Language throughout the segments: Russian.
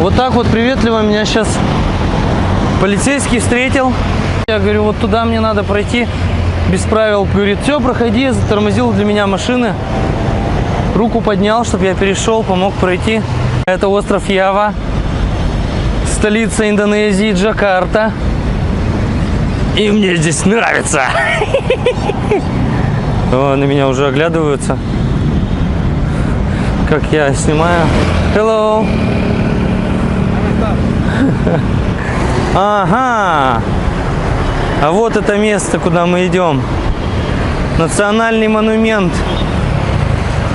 Вот так вот приветливо меня сейчас полицейский встретил. Я говорю, вот туда мне надо пройти. Без правил. Говорит, все, проходи. Затормозил для меня машины. Руку поднял, чтобы я перешел, помог пройти. Это остров Ява. Столица Индонезии, Джакарта. И мне здесь нравится. О, на меня уже оглядываются. Как я снимаю. Hello. Ага. А вот это место, куда мы идем. Национальный монумент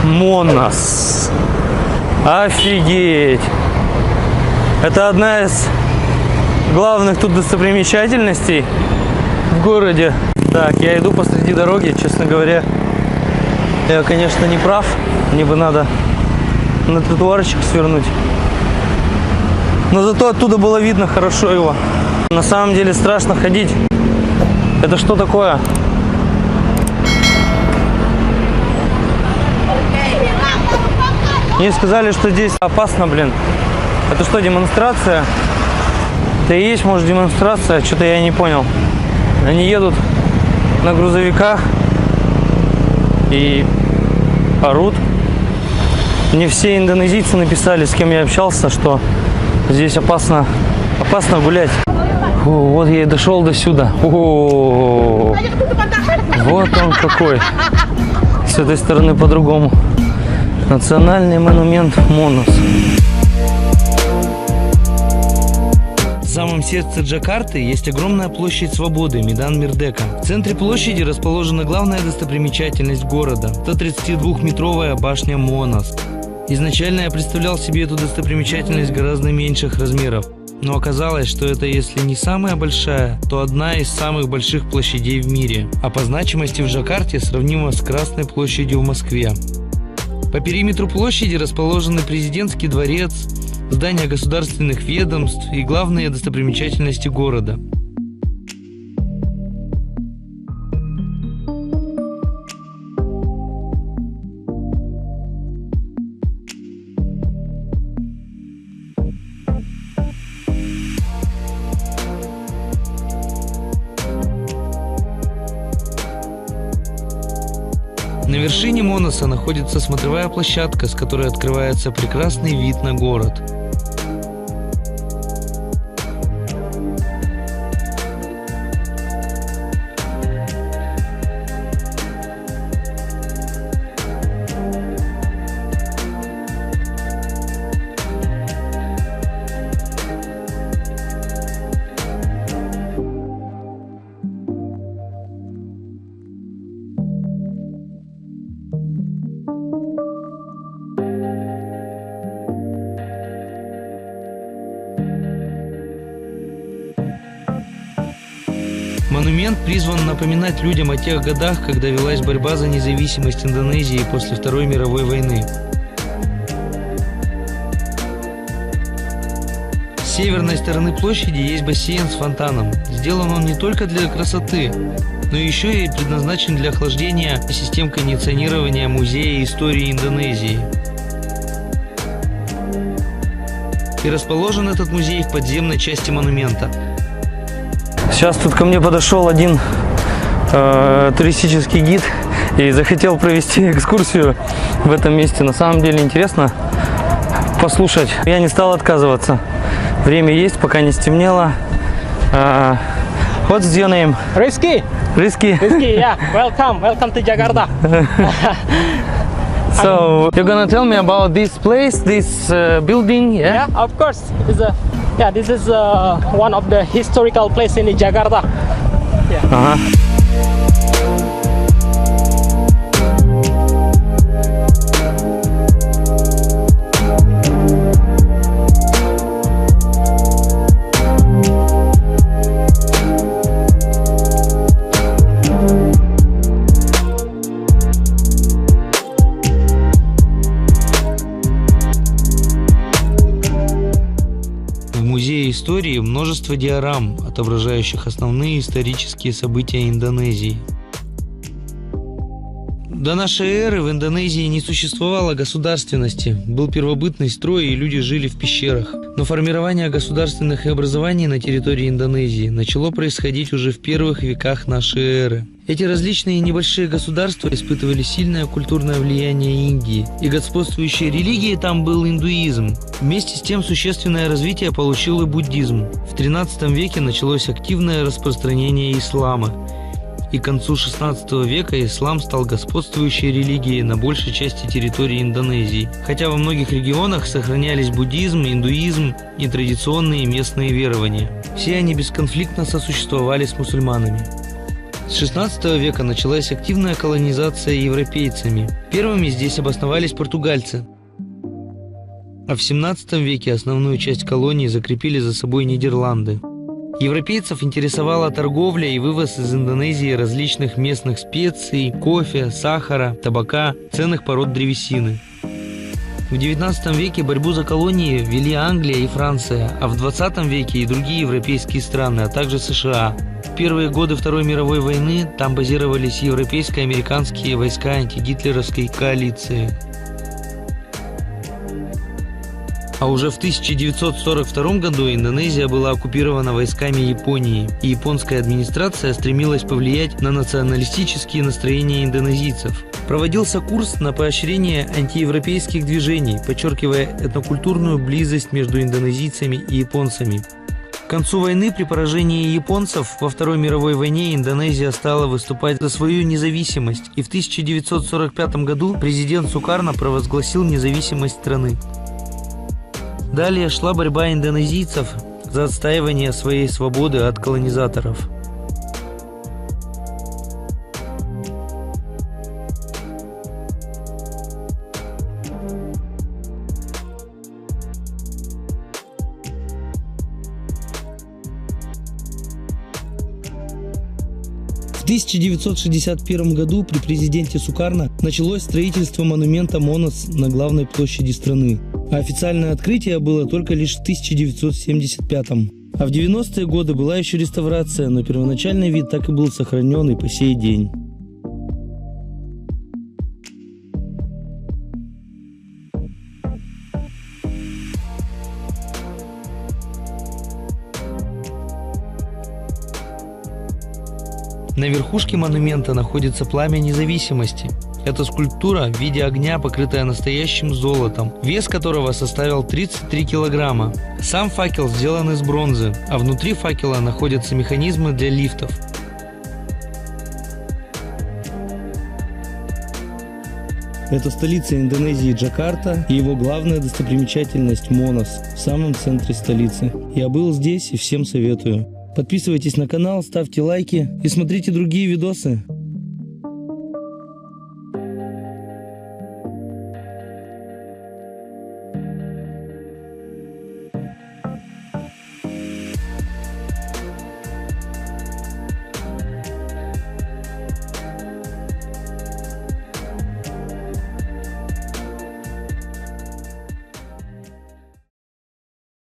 Монас. Офигеть. Это одна из главных тут достопримечательностей в городе. Так, я иду посреди дороги, честно говоря. Я, конечно, не прав. Мне бы надо на тротуарчик свернуть. Но зато оттуда было видно хорошо его. На самом деле страшно ходить. Это что такое? Мне сказали, что здесь опасно, блин. Это что, демонстрация? Это и есть, может, демонстрация? Что-то я не понял. Они едут на грузовиках и орут. Мне все индонезийцы написали, с кем я общался, что здесь опасно гулять. О, вот я и дошел до сюда. О, вот он какой. С этой стороны по-другому. Национальный монумент Монас. В самом сердце Джакарты есть огромная площадь Свободы, Медан Мердека. В центре площади расположена главная достопримечательность города – 132-метровая башня Монас. Изначально я представлял себе эту достопримечательность гораздо меньших размеров. Но оказалось, что это если не самая большая, то одна из самых больших площадей в мире. А по значимости в Джакарте сравнима с Красной площадью в Москве. По периметру площади расположены президентский дворец, здания государственных ведомств и главные достопримечательности города. На вершине Монаса находится смотровая площадка, с которой открывается прекрасный вид на город. Монумент призван напоминать людям о тех годах, когда велась борьба за независимость Индонезии после Второй мировой войны. С северной стороны площади есть бассейн с фонтаном. Сделан он не только для красоты, но еще и предназначен для охлаждения систем кондиционирования Музея истории Индонезии. И расположен этот музей в подземной части монумента. Сейчас тут ко мне подошел один туристический гид и захотел провести экскурсию в этом месте. На самом деле интересно послушать. Я не стал отказываться. Время есть, пока не стемнело. What's your name? Rizky. Rizky. Rizky, yeah. Welcome to Jakarta. So you're gonna tell me about this place, this building, yeah? Yeah, of course. This is one of the historical places in Jakarta. Yeah. В Музее истории множество диорам, отображающих основные исторические события Индонезии. До нашей эры в Индонезии не существовало государственности, был первобытный строй и люди жили в пещерах. Но формирование государственных образований на территории Индонезии начало происходить уже в первых веках нашей эры. Эти различные небольшие государства испытывали сильное культурное влияние Индии, и господствующей религией там был индуизм. Вместе с тем существенное развитие получил и буддизм. В XIII веке началось активное распространение ислама. И к концу XVI века ислам стал господствующей религией на большей части территории Индонезии, хотя во многих регионах сохранялись буддизм, индуизм и традиционные местные верования. Все они бесконфликтно сосуществовали с мусульманами. С XVI века началась активная колонизация европейцами. Первыми здесь обосновались португальцы. А в XVII веке основную часть колонии закрепили за собой Нидерланды. Европейцев интересовала торговля и вывоз из Индонезии различных местных специй, кофе, сахара, табака, ценных пород древесины. В XIX веке борьбу за колонии вели Англия и Франция, а в XX веке и другие европейские страны, а также США. В первые годы Второй мировой войны там базировались европейско-американские войска антигитлеровской коалиции. А уже в 1942 году Индонезия была оккупирована войсками Японии, и японская администрация стремилась повлиять на националистические настроения индонезийцев. Проводился курс на поощрение антиевропейских движений, подчеркивая этнокультурную близость между индонезийцами и японцами. К концу войны при поражении японцев во Второй мировой войне Индонезия стала выступать за свою независимость, и в 1945 году президент Сукарно провозгласил независимость страны. Далее шла борьба индонезийцев за отстаивание своей свободы от колонизаторов. В 1961 году при президенте Сукарно началось строительство монумента Монас на главной площади страны, а официальное открытие было только лишь в 1975. А в 90-е годы была еще реставрация, но первоначальный вид так и был сохранен и по сей день. На верхушке монумента находится пламя независимости. Это скульптура в виде огня, покрытая настоящим золотом, вес которого составил 33 килограмма. Сам факел сделан из бронзы, а внутри факела находятся механизмы для лифтов. Это столица Индонезии Джакарта и его главная достопримечательность Монас в самом центре столицы. Я был здесь и всем советую. Подписывайтесь на канал, ставьте лайки и смотрите другие видосы.